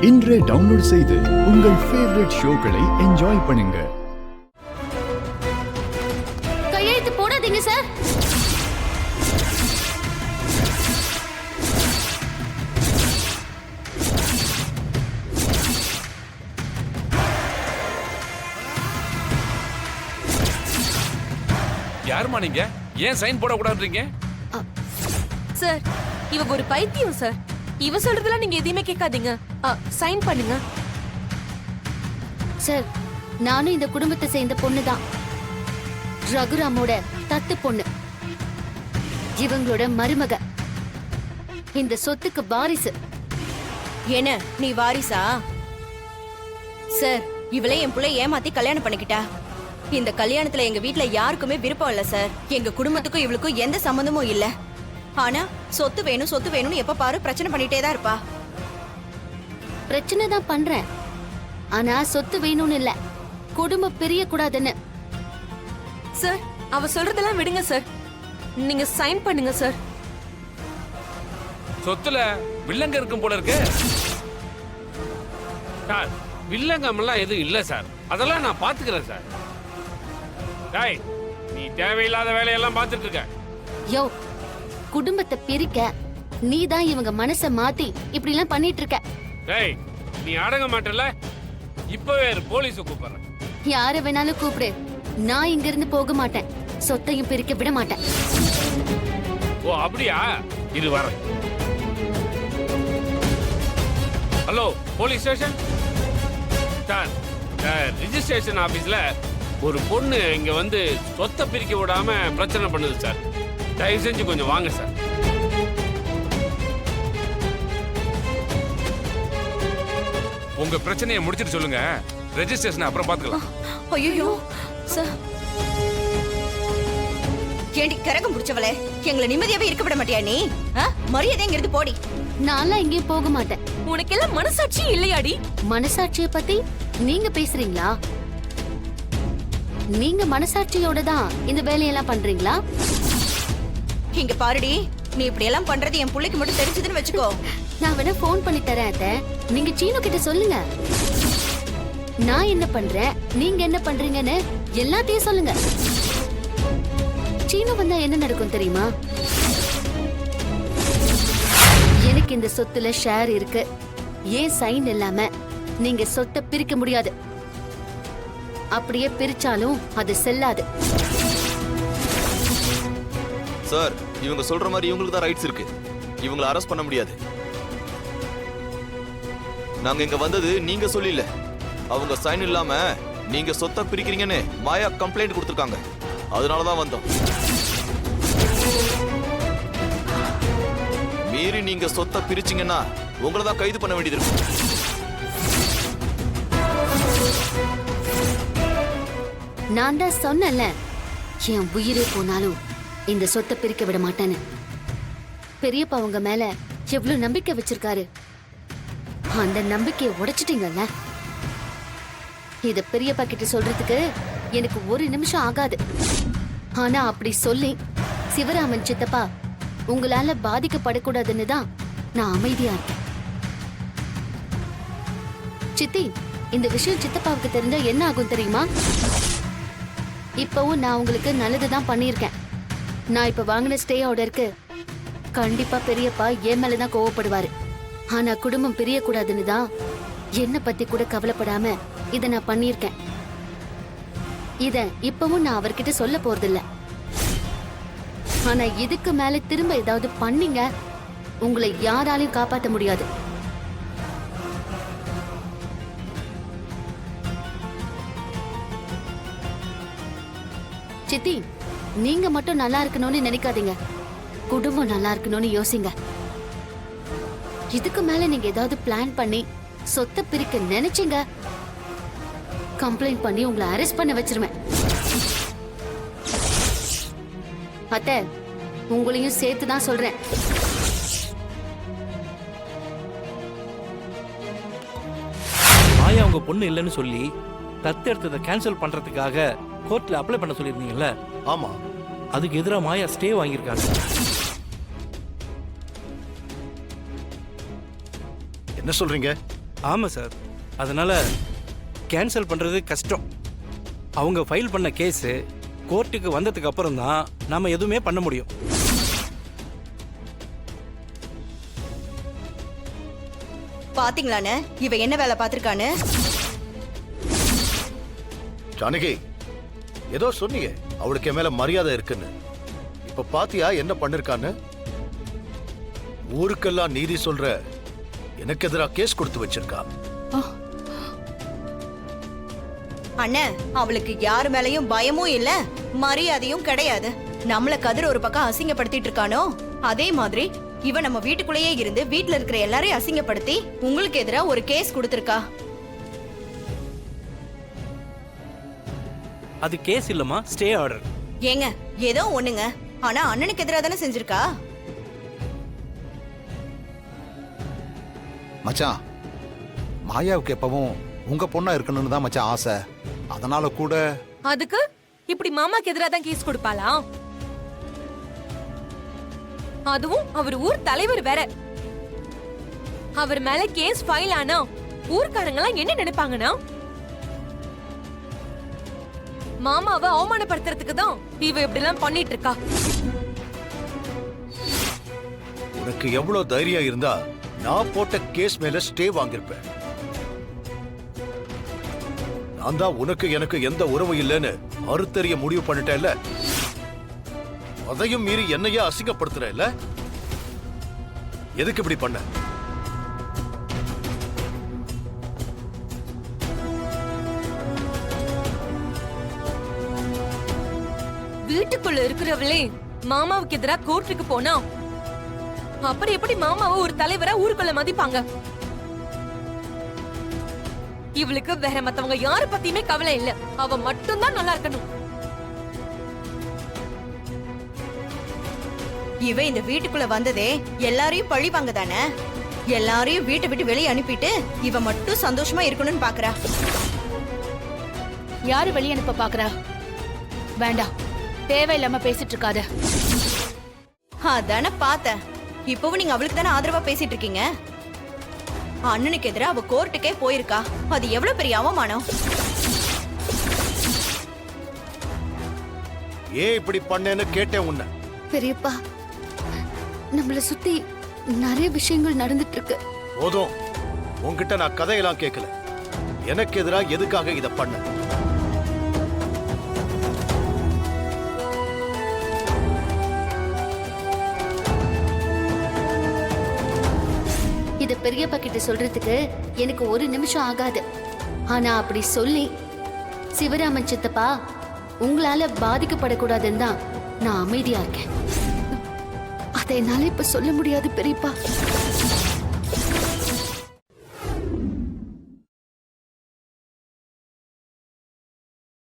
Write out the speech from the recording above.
இன்றே டவுன்லோட் செய்து உங்கள் ஃபேவரட் ஷோக்களை என்ஜாய் பண்ணுங்க. கையெழுத்து போடாதீங்க சார். யாருமா நீங்க? ஏன் சைன் போட கூடாதுன்றீங்க? சார், இவ ஒரு பைத்தியம் சார். இவ சொல்றதெல்லாம் நீங்க எதையுமே கேட்காதீங்க. சைன் பண்ணுங்க சார். நானும் இந்த குடும்பத்தை சேர்ந்த பொண்ணுதான். ரகுராமோட தத்து பொண்ணு. இவங்களோட மருமக. இந்த சொத்துக்கு வாரிசு. என்ன நீ வாரிசா? சார், இவளே என் புள்ள ஏமாத்தி கல்யாணம் பண்ணிக்கிட்டா. இந்த கல்யாணத்துல எங்க வீட்ல யாருக்குமே விருப்பம் இல்ல சார். எங்க குடும்பத்துக்கும் இவளுக்கும் எந்த சம்பந்தமும் இல்ல. ஆனா சொத்து வேணும் சொத்து வேணும்னு எப்ப பாரு பிரச்சனை பண்ணிட்டே தான் இருப்பா. பிரச்சனை தான் பண்றேன். ஆனா சொத்து வேணும்னு இல்ல, குடும்பம் பிரிய கூடாதுன்னு. சார், அவ சொல்றதெல்லாம் விடுங்க சார். நீங்க சைன் பண்ணுங்க சார். சொத்துல வில்லங்க இருக்கும் போல இருக்கு. சார், வில்லங்கமெல்லாம் எதுவும் இல்ல சார். அதெல்லாம் நான் பாத்துக்கிறேன் சார். டேய், நீ தேவையில்லாத வேலையெல்லாம் பார்த்துட்டு இருக்க. யோ, குடும்பத்தை பிரிக்க நீதான் இவங்க மனச மாத்தி இப்படி எல்லாம் பண்ணிட்டு இருக்க. டேய், நீ அடங்க மாட்டல. இப்பவே போலீஸ கூப்பிடுறேன். யார வேணாலும் கூப்பிடு. நான் இங்க இருந்து போக மாட்டேன். சொத்தையும் பிரிக்க விட மாட்டேன். ஓ அப்படியா? இது வர. Hello, police station sir. Registration ஆபீஸ்ல ஒரு பொண்ணு இங்க வந்து சொத்தை பிரிக்க விடாம பிரச்சனை பண்ணுது சார். தயவு செஞ்சு கொஞ்சம் வாங்க சார். உங்க பிரச்சனையை முடிச்சிட்டு சொல்லுங்க. ரெஜிஸ்ட்ரேஷன் அப்புறம் பாத்துக்கலாம். ஐயோ சார், ஏண்டி கரகம் முடிச்சவளே, எங்களை நிம்மதியாவே இருக்க விட மாட்டியா நீ? மரியாதை இங்க இருந்து போடி. நான்லாம் எங்கேயும் போக மாட்டேன். உனக்கு எல்லாம் மனசாட்சி இல்லையாடி? மனசாட்சிய பத்தி நீங்க பேசுறீங்களா? நீங்க மனசாட்சியோட தான் இந்த வேலையெல்லாம் பண்றீங்களா? இங்க பாருடி, நீ இப்படி எல்லாம் பண்றது என் புள்ளைக்கு மட்டும் தெரிஞ்சதுன்னு வச்சுக்கோ. நான் வேணா போன் பண்ணி தரேன் அத்தை. நீங்க சீனு கிட்ட சொல்லுங்க. நான் என்ன பண்றேன், நீங்க என்ன பண்றீங்கன்னு எல்லாத்தையும் சொல்லுங்க. சீனு வந்தா என்ன நடக்கும் தெரியுமா? எனக்கு இந்த சொத்துல ஷேர் இருக்கு. ஏன் சைன் இல்லாம நீங்க சொத்தை பிரிக்க முடியாது. அப்படியே பிரிச்சாலும் அது செல்லாது. சார், இவங்க சொல்ற மாதிரி இவங்களுக்கு தான் ரைட்ஸ் இருக்கு. இவங்களை அரெஸ்ட் பண்ண முடியாது. நாங்க இங்க வந்தது நீங்க சொல்லல. அவங்க சைன் இல்லாம நீங்க சொத்தை பிரிக்கிறீங்கன்னு மாயா கம்ப்ளைண்ட் கொடுத்திருக்காங்க. அதனாலதான் வந்தோம். மீறி நீங்க சொத்தை பிரிச்சீங்கன்னா உங்களை தான் கைது பண்ண வேண்டியது இருக்கும். நான் தான் சொன்னேன்ல, என் உயிரே போனாலும் இந்த சொத்தை பிரிக்க விட மாட்டேன்னு. பெரியப்பா உங்க மேல எவ்வளவு நம்பிக்கை வச்சிருக்காரு. அந்த நம்பிக்கையை உடைச்சிட்டீங்கல்ல. இத பெரியப்பா கிட்ட சொல்றதுக்கு எனக்கு ஒரு நிமிஷம் ஆகாது. ஆனா அப்படி சொல்லி சிவராமன் சித்தப்பா உங்களால பாதிக்கப்படக்கூடாதுன்னு தான் நான் அமைதியா இருக்கேன். சித்தி, இந்த விஷயம் சித்தப்பாவுக்கு தெரிஞ்சா என்ன ஆகும் தெரியுமா? இப்பவும் நான் உங்களுக்கு நல்லதுதான் பண்ணியிருக்கேன். நான் இப்ப வாங்கின ஸ்டே ஆர்டருக்கு கண்டிப்பா பெரியப்பா என் மேலதான் கோவப்படுவாரு. ஆனா குடும்பம் பிரியக்கூடாதுன்னு தான் என்ன பத்தி கூட கவலைப்படாம இத நான் பண்ணியிருக்கேன். இத இப்பவும் நான் அவர்கிட்ட சொல்ல போறதில்ல. ஆனா இதுக்கு மேல திரும்ப ஏதாவது பண்ணீங்க, உங்களை யாராலையும் காப்பாற்ற முடியாது. சித்தி, நீங்க மட்டும் நல்லா இருக்கணும்னு நினைக்காதீங்க. குடும்பம் நல்லா இருக்கணும்னு யோசிங்க. இதுக்கு மேல நீங்க ஏதாவது பிளான் பண்ணி சொத்தை பிரிக்க நினைச்சீங்க, கம்ப்ளைண்ட் பண்ணி உங்களை அரெஸ்ட் பண்ண வச்சிருவேன். அத்தை, உங்களையும் சேர்த்து தான் சொல்றேன். மாயா உங்க பொண்ணு இல்லைன்னு சொல்லி தத்தெடுத்ததை கேன்சல் பண்றதுக்காக கோர்ட்ல அப்ளை பண்ண சொல்லிருந்தீங்கல்ல? ஆமா. அதுக்கு எதிராக மாயா ஸ்டே வாங்கியிருக்காங்க. என்ன சொல்றீங்க? ஆமாம் சார். அதனால கேன்சல் பண்ணுறது கஷ்டம். அவங்க ஃபைல் பண்ண கேஸு கோர்ட்டுக்கு வந்ததுக்கு அப்புறம் தான் நம்ம எதுவுமே பண்ண முடியும். பாத்தீங்களாண்ணே இவ என்ன வேலை பார்த்திருக்கான்னு? ஜானகி, ஏதோ சொன்னீங்க அவளுக்கு என் மேல மரியாதை இருக்குன்னு. இப்ப பாத்தியா என்ன பண்ணிருக்கான்னு? ஊருக்கெல்லாம் நீதி சொல்ற எனக்கு எதிராக கேஸ் கொடுத்து வச்சிருக்கா. அண்ணே, அவளுக்கு யாரு மேலயும் பயமும் இல்ல, மரியாதையும் கிடையாது. நம்மள கதிர் ஒரு பக்கம் அசிங்கப்படுத்திட்டு இருக்கானோ, அதே மாதிரி இவ நம்ம வீட்டுக்குள்ளேயே இருந்து வீட்டுல இருக்கிற எல்லாரையும் அசிங்கப்படுத்தி உங்களுக்கு எதிரா ஒரு கேஸ் கொடுத்திருக்கா. அது கேஸ் இல்லைம்மா, ஸ்டே ஆர்டர். ஏங்க ஏதோ ஒண்ணுங்க, ஆனா அண்ணனுக்கு எதிரா தானே செஞ்சிருக்கா. மச்சான், மாயாவுக்கு எப்பவும் உங்க பொண்ணா இருக்கணும்னு தான் மச்சான் ஆசை. அதனால கூட அதுக்கு இப்படி மாமாக்கு எதிராக தான் கேஸ் கொடுப்பாளா? அதுவும் அவர் ஊர் தலைவர் வேற. அவர் மேல கேஸ் ஃபைல் ஆனா ஊர்க்காரங்க எல்லாம் என்ன நினைப்பாங்கன்னா, மாமாவை அவமானப்படுத்துறதுக்கு தான் இவ இப்படி எல்லாம் பண்ணிட்டு இருக்கா. உனக்கு எவ்வளவு தைரியம் இருந்தா நான் போட்ட கேஸ் மேல ஸ்டே வாங்கியிருப்பேன். நான் தான் உனக்கு எனக்கு எந்த உறவு இல்லைன்னு அறுத்தறிய முடிவு பண்ணிட்டேன்ல. அதையும் மீறி என்னையே அசிங்கப்படுத்துறேன்ல. எதுக்கு இப்படி பண்ண? வீட்டுக்குள்ள இருக்கிறவளே மாமாவுக்கு எதிராக கோர்ட்டுக்கு போனா அப்புறம் எப்படி மாமாவை ஒரு தலைவரா ஊருக்குள்ள மதிப்பாங்க? இவளுக்கு வேற மத்தவங்க யார பத்தியுமே கவலை இல்ல, அவ மட்டும் தான் நல்லா இருக்கணும். இவ இந்த வீட்டுக்குள்ள வந்ததே எல்லாரையும் பழிவாங்க தானே. எல்லாரையும் வீட்டை விட்டு வெளியே அனுப்பிட்டு இவ மட்டும் சந்தோஷமா இருக்கணும்னு பாக்குறா. யாரு வெளிய அனுப்ப பாக்குறா? வேண்டாம், தேவையில்லாம பேசிட்டு இருக்காத. அதானே பார்த்தேன். இப்பவும் நீங்க அவளுக்கு தானே ஆதரவா பேசிட்டு இருக்கீங்க. அண்ணனுக்கு எதிரா அவ கோர்ட்டுக்கே போயிருக்கா. அது எவ்வளவு பெரிய அவமானம். ஏன் இப்படி பண்ணேன்னு கேட்டேன் உன்னை. பெரியப்பா, நம்மள சுத்தி நிறைய விஷயங்கள் நடந்துட்டு இருக்கு. போதும், உன்கிட்ட நான் கதையெல்லாம் கேட்கல. எனக்கு எதிராக எதுக்காக இத பண்ண? இத பெரியப்பா கிட்ட சொல்றதுக்கு எனக்கு ஒரு நிமிஷம் ஆகாது. ஆனா அப்படி சொல்லி சிவராமன் சித்தப்பா உங்களால பாதிக்கப்படக்கூடாதுன்னு தான் நான் அமைதியா இருக்கேன். அதை என்னால இப்ப சொல்ல முடியாது பெரியப்பா.